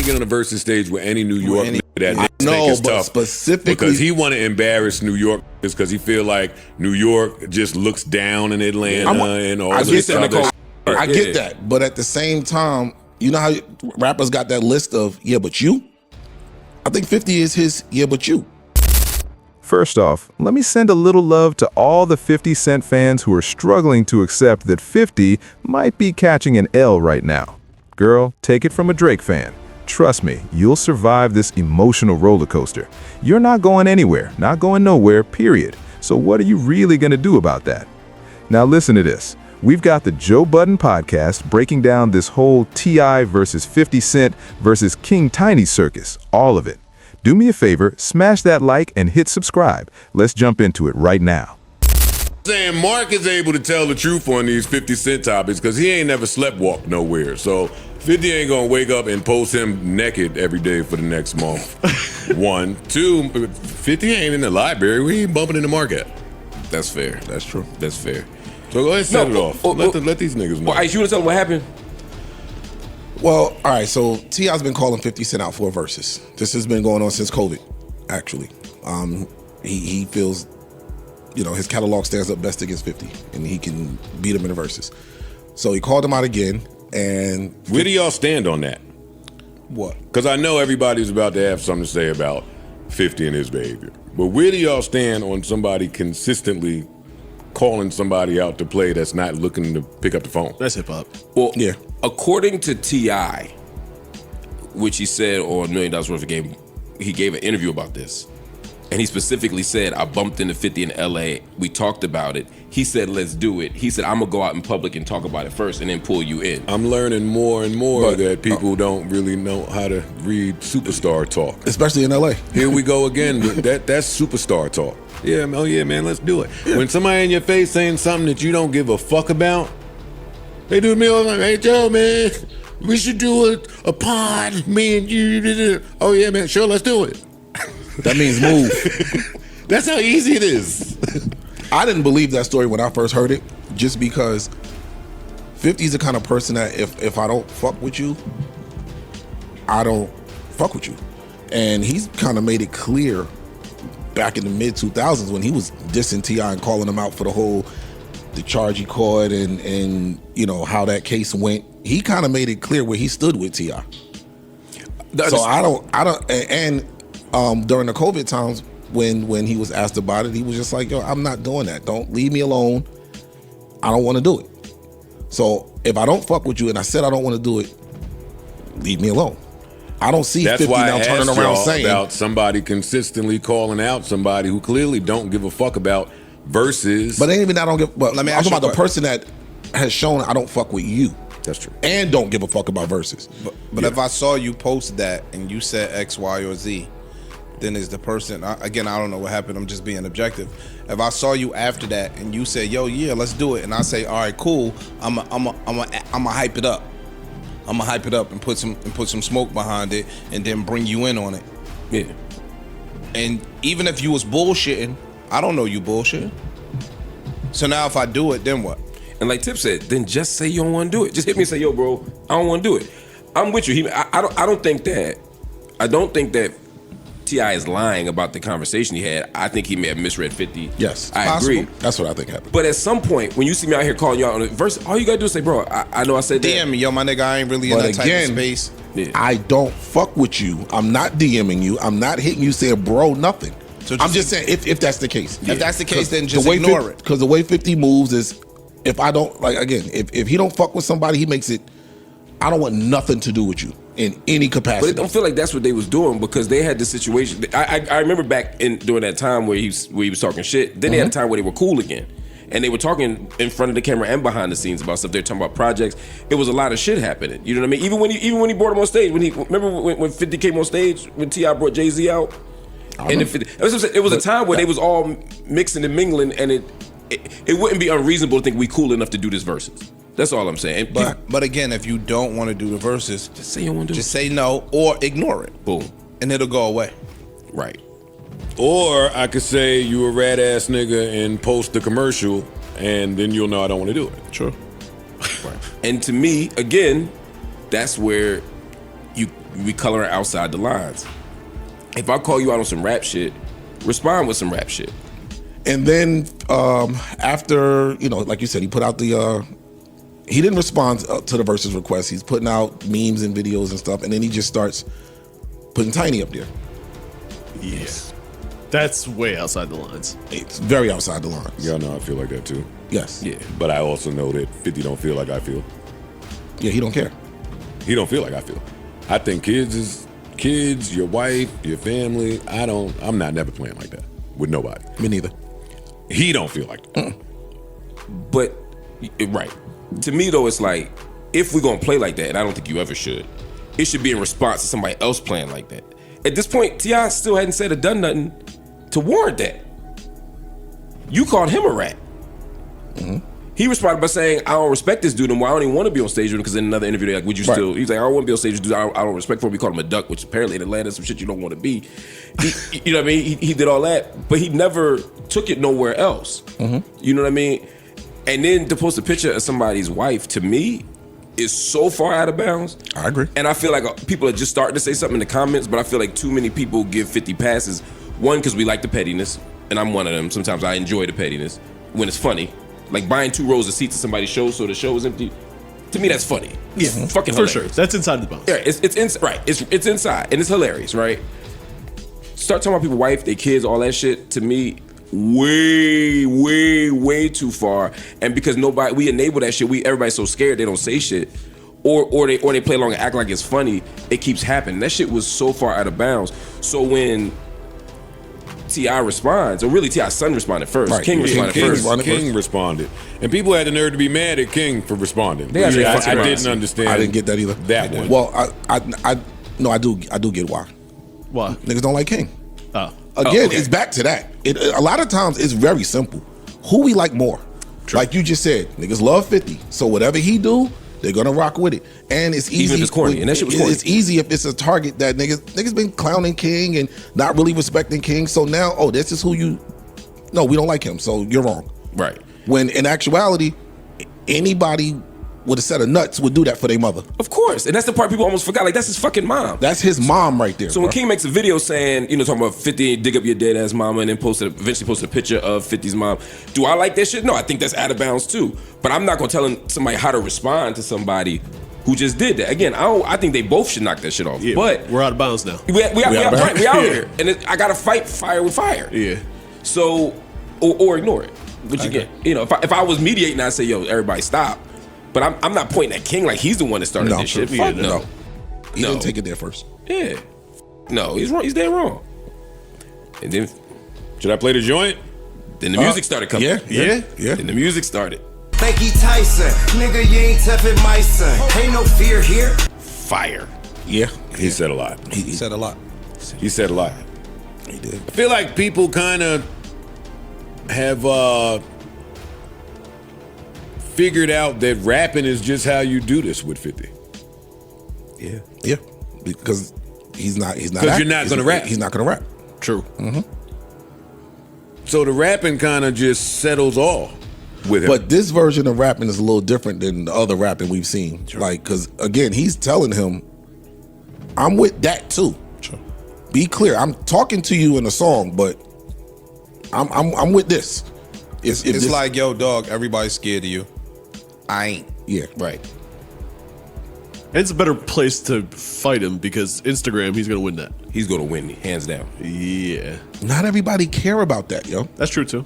to get on the versus stage with any New York nigga that niggas think is tough. Specifically because he want to embarrass New York because he feel like New York just looks down in Atlanta and all this other shit. I get that, but at the same time, you know how rappers got that list of yeah, but you? I think 50 is his yeah, but you. First off, let me send a little love to all the 50 Cent fans who are struggling to accept that 50 might be catching an L right now. Girl, take it from a Drake fan. Trust me, you'll survive this emotional roller coaster. You're not going anywhere, not going nowhere, period. So what are you really going to do about that? Now listen to this. We've got the Joe Budden podcast breaking down this whole T.I. versus 50 Cent versus King Tiny circus, all of it. Do me a favor, smash that like and hit subscribe. Let's jump into it right now. Saying Mark is able to tell the truth on these 50 Cent topics because he ain't never sleptwalked nowhere. So 50 ain't gonna wake up and post him naked every day for the next month. 1, 2, 50 ain't in the library. We ain't bumping into Mark at. That's fair. That's true. That's fair. So go ahead and set it off. Let these niggas know. Well, Ice, you want to tell them what happened? Well, all right, so T.I.'s been calling 50 Cent out for a versus. This has been going on since COVID, actually. He feels, you know, his catalog stands up best against 50, and he can beat him in the versus. So he called him out again, and... Where do y'all stand on that? What? Because I know everybody's about to have something to say about 50 and his behavior. But where do y'all stand on somebody consistently calling somebody out to play that's not looking to pick up the phone? That's hip-hop. Well, yeah. According to T.I., which he said on $1 Million Worth of Game, he gave an interview about this. And he specifically said, I bumped into 50 in LA. We talked about it. He said, let's do it. He said, I'm going to go out in public and talk about it first and then pull you in. I'm learning more and more that people don't really know how to read superstar talk. Especially in LA. Here we go again. That's superstar talk. Yeah, oh yeah, man, let's do it. Yeah. When somebody in your face saying something that you don't give a fuck about, they do me all like, hey Joe, man, we should do a pod, me and you. Oh yeah, man, sure, let's do it. That means move. That's how easy it is. I didn't believe that story when I first heard it, just because 50's the kind of person that if I don't fuck with you, I don't fuck with you. And he's kind of made it clear back in the mid-2000s when he was dissing T.I. and calling him out for the charge he caught and you know how that case went. He kind of made it clear where he stood with T.I. So I don't and during the COVID times when he was asked about it, he was just like, yo, I'm not doing that. Don't leave me alone. I don't want to do it. So if I don't fuck with you and I said I don't want to do it, leave me alone. I don't see 50 now turning around saying about somebody consistently calling out somebody who clearly don't give a fuck about versus. But even I don't give. But let me ask you about the person that has shown I don't fuck with you. That's true. And don't give a fuck about versus. But if I saw you post that and you said X, Y, or Z, then is the person, again, I don't know what happened, I'm just being objective. If I saw you after that and you said, yo, yeah, let's do it, and I say, all right, cool, I'm a hype it up. I'm gonna hype it up and put some smoke behind it and then bring you in on it. Yeah. And even if you was bullshitting, I don't know you bullshitting. So now if I do it, then what? And like Tip said, then just say you don't want to do it. Just hit me and say, yo, bro, I don't want to do it. I'm with you. I don't think that T.I. is lying about the conversation he had. I think he may have misread 50. Yes, I agree. That's what I think happened. But at some point, when you see me out here calling you out on the verse, all you gotta do is say, bro, I know I said that. DM me, yo, my nigga, I ain't really in that type of space. Yeah. I don't fuck with you. I'm not DMing you. I'm not hitting you saying, bro, nothing. So I'm just saying, if that's the case. If that's the case, then just ignore it. Because the way 50 moves is, if I don't, like, again, if he don't fuck with somebody, he makes it, I don't want nothing to do with you in any capacity. But it don't feel like that's what they was doing, because they had the situation. I remember back during that time where he was talking shit. Then they had a time where they were cool again, and they were talking in front of the camera and behind the scenes about stuff. They're talking about projects. It was a lot of shit happening. You know what I mean? Even when he brought him on stage, remember when 50 came on stage when T.I. brought Jay-Z out, and it was a time where they was all mixing and mingling, and it wouldn't be unreasonable to think we cool enough to do this versus. That's all I'm saying. But again, if you don't want to do the verses, just say you don't want to do it. Just say no or ignore it. Boom. And it'll go away. Right. Or I could say you a rat ass nigga and post the commercial, and then you'll know I don't want to do it. True. Right. And to me, again, that's where we coloring outside the lines. If I call you out on some rap shit, respond with some rap shit. And then after, like you said, he put out the he didn't respond to the versus request. He's putting out memes and videos and stuff, and then he just starts putting Tiny up there. Yes. That's way outside the lines. It's very outside the lines. Y'all know I feel like that too. Yes. Yeah. But I also know that 50 don't feel like I feel. Yeah, he don't care. He don't feel like I feel. I think kids is kids, your wife, your family. I'm not never playing like that with nobody. Me neither. He don't feel like that. But, right. To me, though, it's like, if we're going to play like that, and I don't think you ever should, it should be in response to somebody else playing like that. At this point, T.I. still hadn't said or done nothing to warrant that. You called him a rat. Mm-hmm. He responded by saying, I don't respect this dude anymore. I don't even want to be on stage with him, because in another interview, they're like, would you Right. still? He's like, I don't want to be on stage with dude. I don't respect for him. We called him a duck, which apparently in Atlanta is some shit you don't want to be. You know what I mean? He did all that, but he never took it nowhere else. Mm-hmm. You know what I mean? And then to post a picture of somebody's wife, to me, is so far out of bounds. I agree. And I feel like people are just starting to say something in the comments, but I feel like too many people give 50 passes. One, because we like the pettiness, and I'm one of them. Sometimes I enjoy the pettiness when it's funny. Like buying 2 rows of seats at somebody's show so the show is empty. To me, that's funny. Yeah, Fucking for hilarious. sure. That's inside the bounds. Yeah, it's inside. Right. It's inside, and it's hilarious, right? Start talking about people's wife, their kids, all that shit. To me, way too far. And because we enable that shit, everybody's so scared they don't say shit, or they play along and act like it's funny. It keeps happening. That shit was so far out of bounds. So when T.I. responds, or really T.I.'s son responded first. Right. King responded first. King responded, and people had the nerve to be mad at King for responding. They had I their didn't understand. I didn't get that either. That one. Well, I do get why. Why? Niggas don't like King. Oh. Again, okay. it's back to that. A lot of times it's very simple. Who we like more? Like you just said, niggas love 50. So whatever he do, they're gonna rock with it. And it's easy. Even if it's corny, and that shit was corny. It's easy if it's a target that niggas been clowning King and not really respecting King. So now, this is who you. No, we don't like him. So you're wrong. Right. When in actuality, anybody with a set of nuts would do that for their mother. Of course. And that's the part people almost forgot. Like, that's his fucking mom. That's his mom right there. So when bro. King makes a video saying, talking about 50, dig up your dead ass mama, and then eventually posted a picture of 50's mom, do I like that shit? No, I think that's out of bounds too. But I'm not gonna tell somebody how to respond to somebody who just did that. Again, I think they both should knock that shit off. Yeah, but we're out of bounds now. we out Yeah. here, and I gotta fight fire with fire. Yeah. So, or ignore it. Which again, if I was mediating, I'd say, yo, everybody stop. But I'm not pointing at King like he's the one that started this shit. Fuck no. He didn't take it there first. Yeah. No, he's wrong. He's dead wrong. And then Should I play the joint? the music started coming. Yeah. Then the music started. Mikey Tyson, nigga, you ain't tough my son. Ain't no fear here. Fire. Yeah. He said a lot. He said a lot. He said a lot. He did. I feel like people kind of have figured out that rapping is just how you do this with 50. Yeah. Because he's not. Because you're not gonna rap. He's not gonna rap. True. So the rapping kind of just settles off with him. But this version of rapping is a little different than the other rapping we've seen. Like, because again, he's telling him, "I'm with that too. Be clear. I'm talking to you in a song, but I'm with this." It's like, yo, dog, everybody's scared of you. I ain't. Yeah. Right. It's a better place to fight him because Instagram, he's gonna win that. He's gonna win me, hands down. Yeah. Not everybody care about that, yo. That's true too.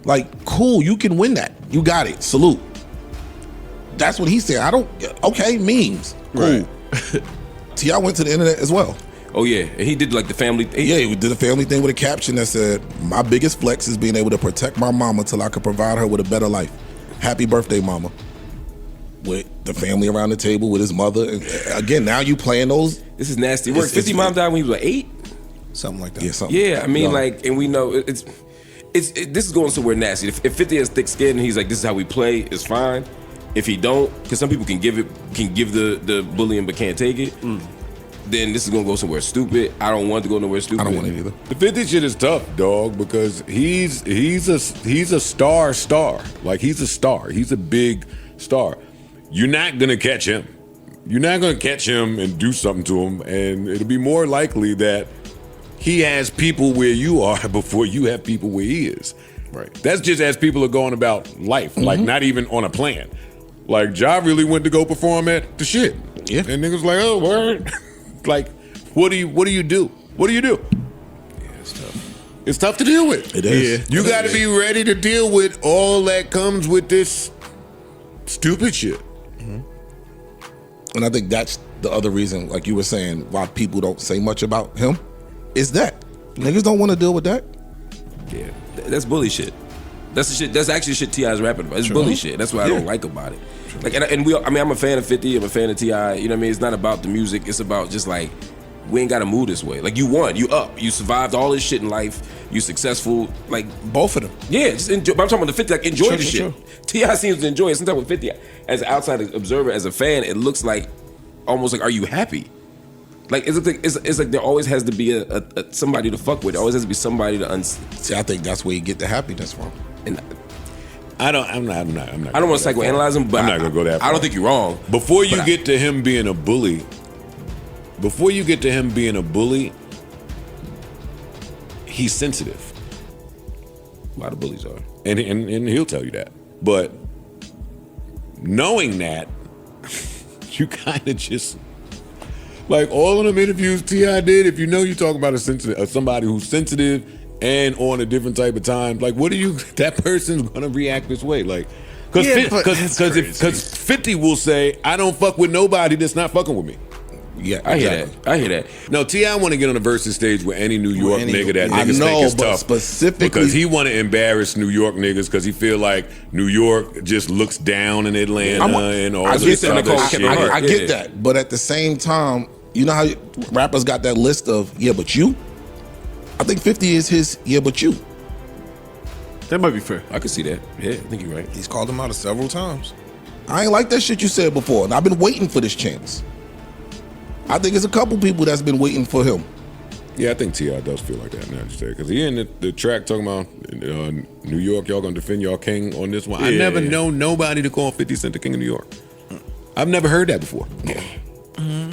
Like, cool, you can win that. You got it. Salute. That's what he said. Okay, memes. Cool. Right. T.I. went to the internet as well. Oh yeah, and he did like the family. Yeah, he did a family thing with a caption that said, "My biggest flex is being able to protect my mama till I can provide her with a better life. Happy birthday, mama." With the family around the table with his mother. And again, now you playing those. This is nasty work. 50 mom died when he was like 8. Something like that. Yeah, something. Yeah, I mean, No. like, and we know this is going somewhere nasty. If 50 has thick skin and he's like, this is how we play, it's fine. If he don't, because some people can give the bullying but can't take it. Then this is gonna go somewhere stupid. I don't want it to go nowhere stupid. I don't want it either. The 50 shit is tough, dog, because he's a star. Like, he's a star. He's a big star. You're not gonna catch him. You're not going to catch him and do something to him, and it'll be more likely that he has people where you are before you have people where he is. Right. That's just as people are going about life, like not even on a plan. Like, Ja really went to go perform at the shit. Yeah. And niggas like, oh, word. Like, what do you do? What do you do? Yeah, it's tough. It's tough to deal with. It is. You got to be ready to deal with all that comes with this stupid shit. And I think that's the other reason, like you were saying, why people don't say much about him, is that. Niggas don't want to deal with that. Yeah, that's bully shit. That's the shit. That's actually shit T.I.'s rapping about. It's bully shit. That's what I don't like about it. Like, and we. I mean, I'm a fan of 50. I'm a fan of T.I. You know what I mean? It's not about the music. It's about just like, we ain't got to move this way. Like, you won. You up. You survived all this shit in life. You successful. Like, Both of them. yeah, just enjoy. But I'm talking about the 50. Like, enjoy Sure, the sure, shit. T.I. seems to enjoy it. Sometimes with 50, as an outside observer, as a fan, it looks like almost like, are you happy? Like, it's like there always has to be a somebody to fuck with. There always has to be somebody to See, I think that's where you get the happiness from. and I'm not. I don't want to psychoanalyze him, but I'm not gonna go that far. I don't think you're wrong. Before you But get to him being a bully, he's sensitive. A lot of bullies are. And he'll tell you that. But knowing that, you kind of just, like, all of them interviews T.I. did, if you know you're talking about somebody who's sensitive and on a different type of time, like, that person's gonna react this way, like, because 50 will say, I don't fuck with nobody that's not fucking with me. Yeah, I hear exactly. that. I hear that. No, T.I. want to get on the versus stage with any New York any- nigga that I niggas know, think is but tough. specifically- because he want to embarrass New York niggas because he feel like New York just looks down in Atlanta and all I this get other that. shit. I get Yeah. that. But at the same time, you know how rappers got that list of, yeah, but you? I think 50 is his, yeah, but you. That might be fair. I can see that. Yeah, I think you're right. He's called him out several times. I ain't like that shit you said before, and I've been waiting for this chance. I think it's a couple people that's been waiting for him. Yeah, I think T.I. does feel like that now, because he in the track talking about New York, y'all gonna defend y'all king on this one. I Yeah. never know nobody to call 50 Cent the king of New York. I've never heard that before.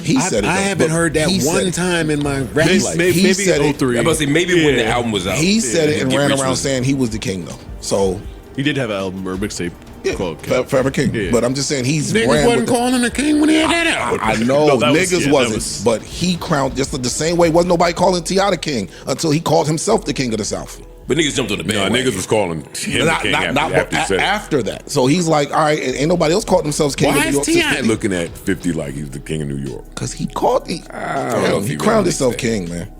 He said it. I though, haven't but heard that he said one it. time in my rap life. Maybe He said it. 03. I'm about to say maybe when the album was out. He said it and Get ran Rich around was- saying he was the king, though. So, He did have an album or a mixtape yeah, called Forever King. Yeah. But I'm just saying he's Niggas ran wasn't with the, calling him the king when he had that out. I know No, that was- niggas yeah, that wasn't, was- but he crowned just the same way. Wasn't nobody calling T.I. the king until he called himself the king of the South. But niggas jumped on the No, bandwagon. niggas was calling him the king after he said it. After that. So he's like, all right, ain't nobody else called themselves king of Why New is York. T.I. looking at 50 like he's the king of New York? Because he called he, don't know if he he crowned really himself thinks king, man.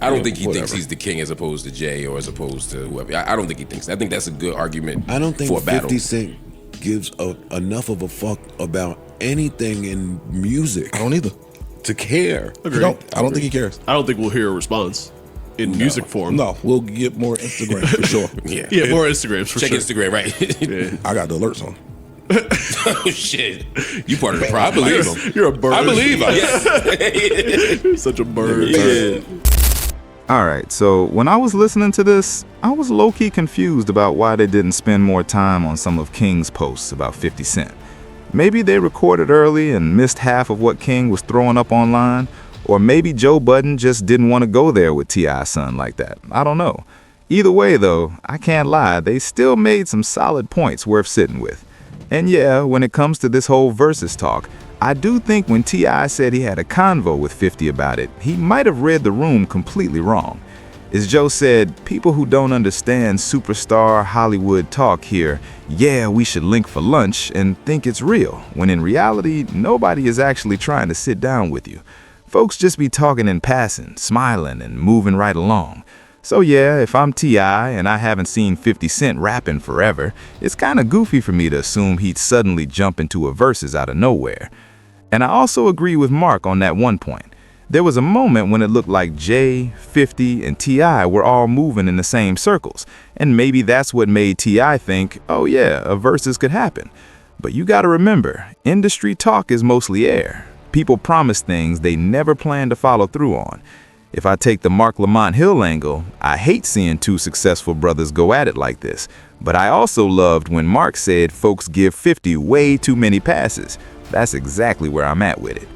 I don't think he whatever. thinks he's the king as opposed to Jay or as opposed to whoever. I don't think he thinks that. I think that's a good argument I don't think for a battle. 50 Cent gives enough of a fuck about anything in music I don't either. to care. I don't think he cares. I don't think we'll hear a response in music form. No, we'll get more Instagram for sure. Yeah. Yeah, more Instagrams for Check sure. Instagram, right? Yeah. I got the alerts on. Oh shit. You part of the I problem. believe him. You're a bird. I believe him. You're such a bird. Alright, so when I was listening to this, I was low-key confused about why they didn't spend more time on some of King's posts about 50 Cent. Maybe they recorded early and missed half of what King was throwing up online, or maybe Joe Budden just didn't want to go there with T.I.'s son like that. I don't know. Either way, though, I can't lie, they still made some solid points worth sitting with. And yeah, when it comes to this whole versus talk, I do think when T.I. said he had a convo with 50 about it, he might have read the room completely wrong. As Joe said, people who don't understand superstar Hollywood talk hear, yeah, we should link for lunch, and think it's real, when in reality, nobody is actually trying to sit down with you. Folks just be talking in passing, smiling, and moving right along. So yeah, if I'm T.I. and I haven't seen 50 Cent rapping forever, it's kinda goofy for me to assume he'd suddenly jump into a versus out of nowhere. And I also agree with Mark on that one point. There was a moment when it looked like Jay, 50, and T.I. were all moving in the same circles, and maybe that's what made T.I. think, oh yeah, a versus could happen. But you gotta remember, industry talk is mostly air. People promise things they never plan to follow through on. If I take the Mark Lamont Hill angle, I hate seeing two successful brothers go at it like this. But I also loved when Mark said folks give 50 way too many passes. That's exactly where I'm at with it.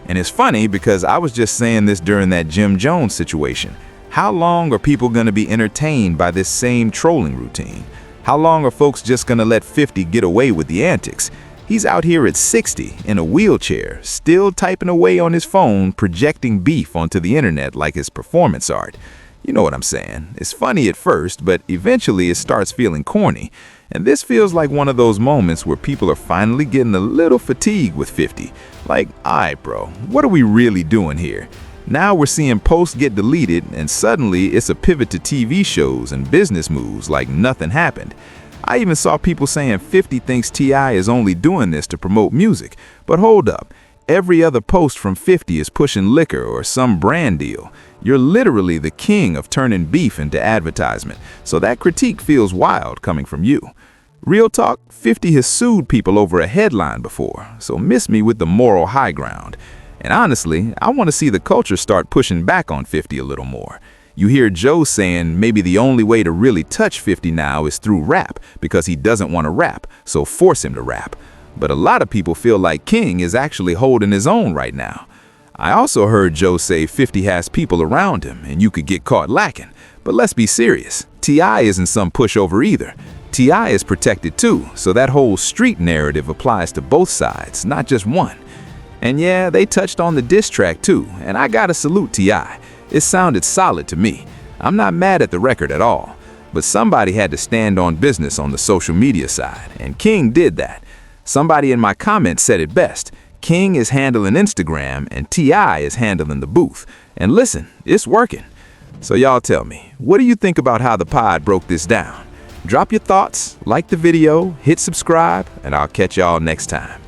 And it's funny because I was just saying this during that Jim Jones situation. How long are people going to be entertained by this same trolling routine? How long are folks just going to let 50 get away with the antics? He's out here at 60 in a wheelchair, still typing away on his phone, projecting beef onto the internet like it's performance art. You know what I'm saying? It's funny at first, but eventually it starts feeling corny. And this feels like one of those moments where people are finally getting a little fatigued with 50. Like, alright bro, what are we really doing here? Now we're seeing posts get deleted and suddenly it's a pivot to TV shows and business moves like nothing happened. I even saw people saying 50 thinks T.I. is only doing this to promote music. But hold up, every other post from 50 is pushing liquor or some brand deal. You're literally the king of turning beef into advertisement, so that critique feels wild coming from you. Real talk, 50 has sued people over a headline before, so miss me with the moral high ground. And honestly, I want to see the culture start pushing back on 50 a little more. You hear Joe saying maybe the only way to really touch 50 now is through rap because he doesn't want to rap, so force him to rap. But a lot of people feel like King is actually holding his own right now. I also heard Joe say 50 has people around him and you could get caught lacking. But let's be serious, T.I. isn't some pushover either. T.I. is protected too, so that whole street narrative applies to both sides, not just one. And yeah, they touched on the diss track too, and I gotta salute T.I. It sounded solid to me. I'm not mad at the record at all. But somebody had to stand on business on the social media side, and King did that. Somebody in my comments said it best. King is handling Instagram and T.I. is handling the booth. And listen, it's working. So y'all tell me, what do you think about how the pod broke this down? Drop your thoughts, like the video, hit subscribe, and I'll catch y'all next time.